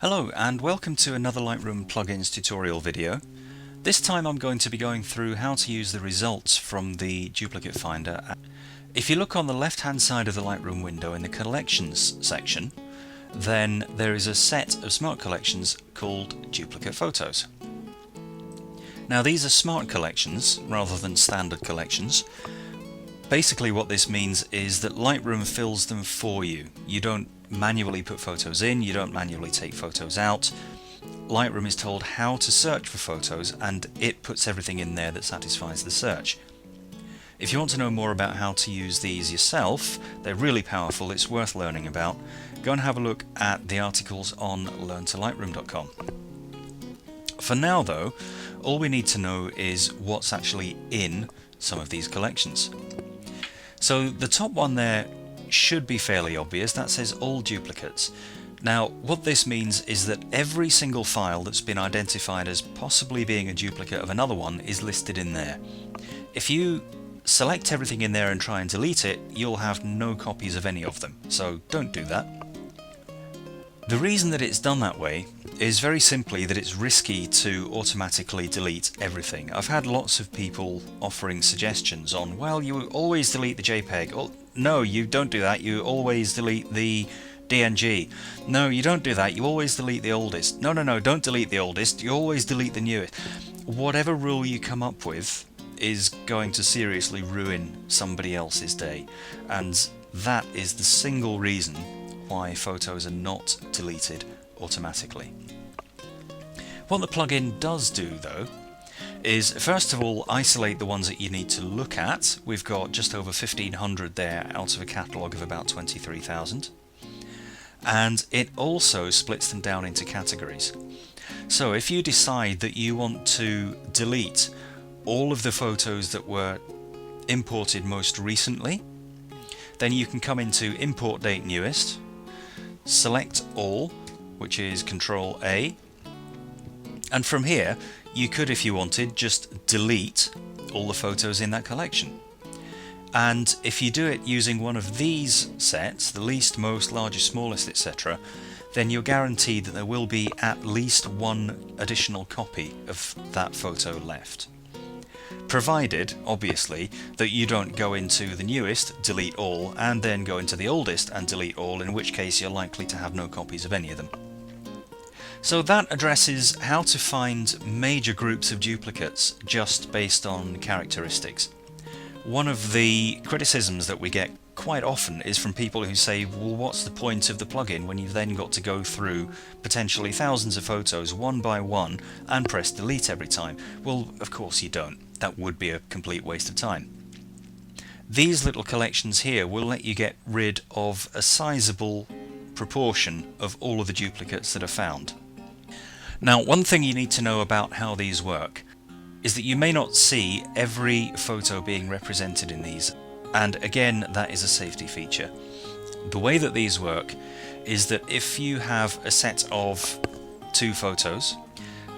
Hello and welcome to another Lightroom plugins tutorial video. This time I'm going to be going through how to use the results from the Duplicate Finder. If you look on the left hand side of the Lightroom window in the Collections section, then there is a set of smart collections called Duplicate Photos. Now these are smart collections rather than standard collections. Basically what this means is that Lightroom fills them for you. You don't manually put photos in, you don't manually take photos out. Lightroom is told how to search for photos and it puts everything in there that satisfies the search. If you want to know more about how to use these yourself, they're really powerful, it's worth learning about. Go and have a look at the articles on learntolightroom.com. For now though, all we need to know is what's actually in some of these collections. So the top one there should be fairly obvious. That says all duplicates. Now what this means is that every single file that's been identified as possibly being a duplicate of another one is listed in there. If you select everything in there and try and delete it, you'll have no copies of any of them, so don't do that. The reason that it's done that way is very simply that it's risky to automatically delete everything. I've had lots of people offering suggestions on, well, you always delete the JPEG. Oh, no, you don't do that, you always delete the DNG. No, you don't do that, you always delete the oldest. No, don't delete the oldest, you always delete the newest. Whatever rule you come up with is going to seriously ruin somebody else's day, and that is the single reason why photos are not deleted automatically. What the plugin does do though is first of all isolate the ones that you need to look at. We've got just over 1,500 there out of a catalogue of about 23,000, and it also splits them down into categories. So if you decide that you want to delete all of the photos that were imported most recently, then you can come into Import Date Newest, select all, which is Control A, and from here you could, if you wanted, just delete all the photos in that collection. And if you do it using one of these sets, the least, most, largest, smallest, etc., then you're guaranteed that there will be at least one additional copy of that photo left. Provided, obviously, that you don't go into the newest, delete all, and then go into the oldest and delete all, in which case you're likely to have no copies of any of them. So that addresses how to find major groups of duplicates just based on characteristics. One of the criticisms that we get quite often is from people who say, well, what's the point of the plugin when you've then got to go through potentially thousands of photos one by one and press delete every time? Well, of course you don't. That would be a complete waste of time. These little collections here will let you get rid of a sizable proportion of all of the duplicates that are found. Now, one thing you need to know about how these work is that you may not see every photo being represented in these, and again, that is a safety feature. The way that these work is that if you have a set of 2 photos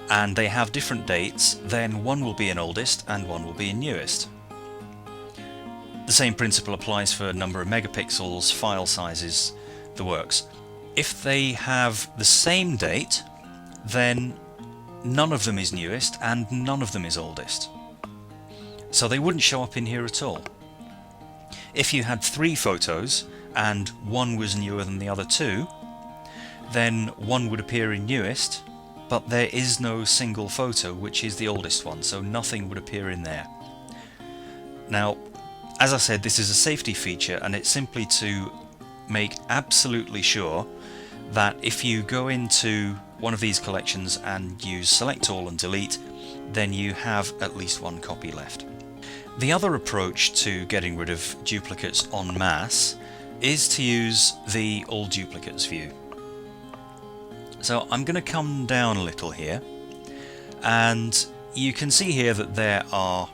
and they have different dates, then one will be in oldest and one will be in newest. The same principle applies for number of megapixels, file sizes, the works. If they have the same date, then none of them is newest and none of them is oldest. So they wouldn't show up in here at all. If you had 3 photos and one was newer than the other 2, then one would appear in newest, but there is no single photo which is the oldest one, so nothing would appear in there. Now, as I said, this is a safety feature, and it's simply to make absolutely sure that if you go into one of these collections and use select all and delete, then you have at least one copy left. The other approach to getting rid of duplicates en masse is to use the all duplicates view. So I'm going to come down a little here, and you can see here that there are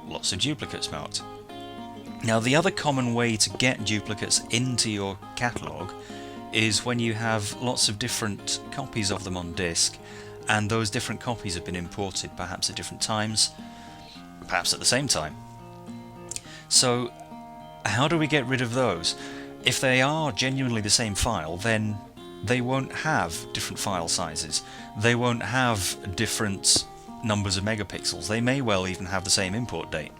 lots of duplicates marked. Now the other common way to get duplicates into your catalogue is when you have lots of different copies of them on disk, and those different copies have been imported perhaps at different times, perhaps at the same time. So how do we get rid of those? If they are genuinely the same file, then they won't have different file sizes. They won't have different numbers of megapixels. They may well even have the same import date.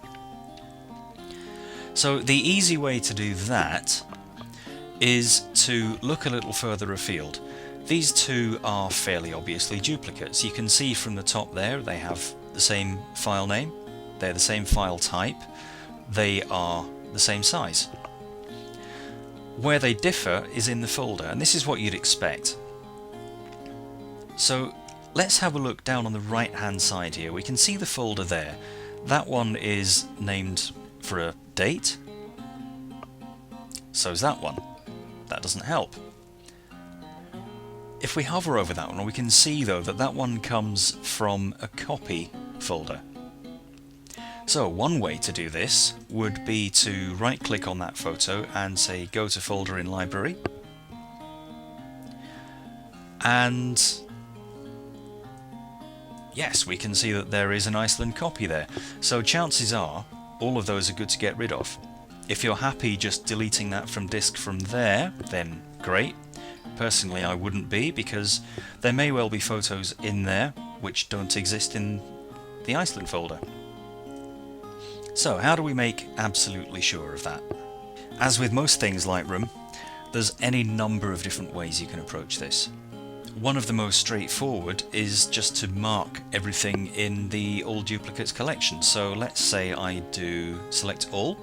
So the easy way to do that is to look a little further afield. These two are fairly obviously duplicates. You can see from the top there they have the same file name, they're the same file type, they are the same size. Where they differ is in the folder, and this is what you'd expect. So let's have a look down on the right hand side here. We can see the folder there. That one is named for a date. So's that one. That doesn't help. If we hover over that one, we can see though that that one comes from a copy folder. So one way to do this would be to right click on that photo and say go to folder in library, and yes, we can see that there is an Iceland copy there. So chances are all of those are good to get rid of. If you're happy just deleting that from disk from there, then great. Personally I wouldn't be, because there may well be photos in there which don't exist in the Iceland folder. So how do we make absolutely sure of that? As with most things Lightroom, there's any number of different ways you can approach this. One of the most straightforward is just to mark everything in the All Duplicates collection. So let's say I do select all.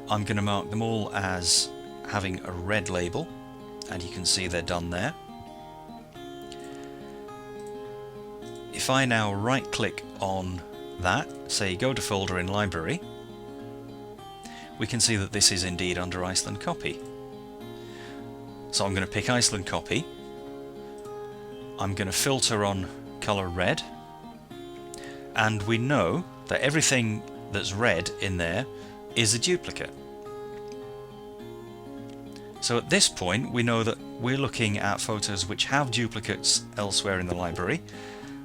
I'm going to mark them all as having a red label, and you can see they're done there. If I now right click on that, say go to folder in library, we can see that this is indeed under Iceland copy. So I'm going to pick Iceland copy, I'm going to filter on color red, and we know that everything that's red in there is a duplicate. So at this point we know that we're looking at photos which have duplicates elsewhere in the library,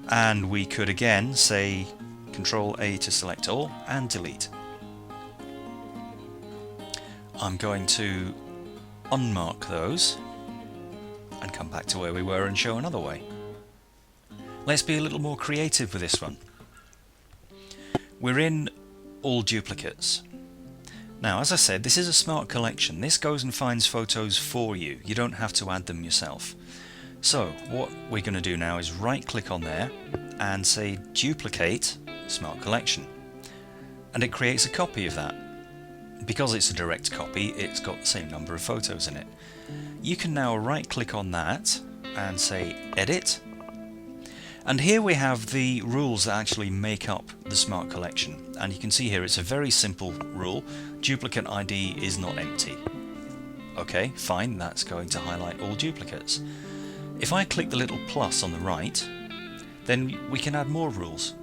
and we could again say Control A to select all and delete. I'm going to unmark those and come back to where we were and show another way. Let's be a little more creative with this one. We're in All Duplicates. Now, as I said, this is a smart collection. This goes and finds photos for you. You don't have to add them yourself. So what we're going to do now is right click on there and say duplicate smart collection, and it creates a copy of that. Because it's a direct copy, it's got the same number of photos in it. You can now right click on that and say edit, and here we have the rules that actually make up the smart collection, and you can see here it's a very simple rule: duplicate ID is not empty. Okay, fine, that's going to highlight all duplicates. If I click the little plus on the right, then we can add more rules,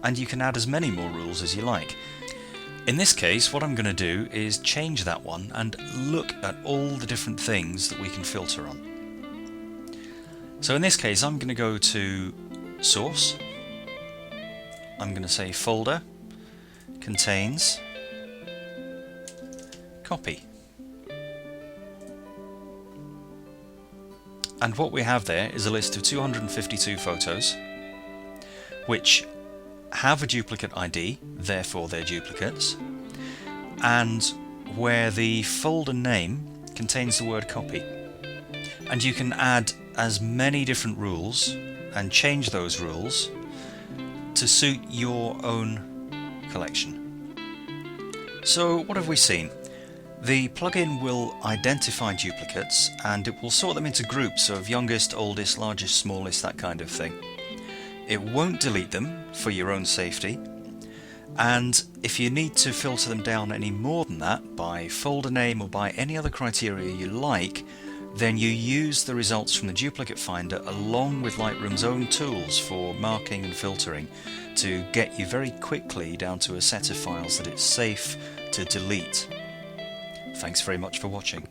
and you can add as many more rules as you like. In this case, what I'm going to do is change that one and look at all the different things that we can filter on. So in this case, I'm going to go to Source, I'm going to say Folder, Contains, Copy. And what we have there is a list of 252 photos which have a duplicate ID, therefore they're duplicates, and where the folder name contains the word copy. And you can add as many different rules and change those rules to suit your own collection. So what have we seen? The plugin will identify duplicates and it will sort them into groups of youngest, oldest, largest, smallest, that kind of thing. It won't delete them for your own safety, and if you need to filter them down any more than that by folder name or by any other criteria you like, then you use the results from the Duplicate Finder along with Lightroom's own tools for marking and filtering to get you very quickly down to a set of files that it's safe to delete. Thanks very much for watching.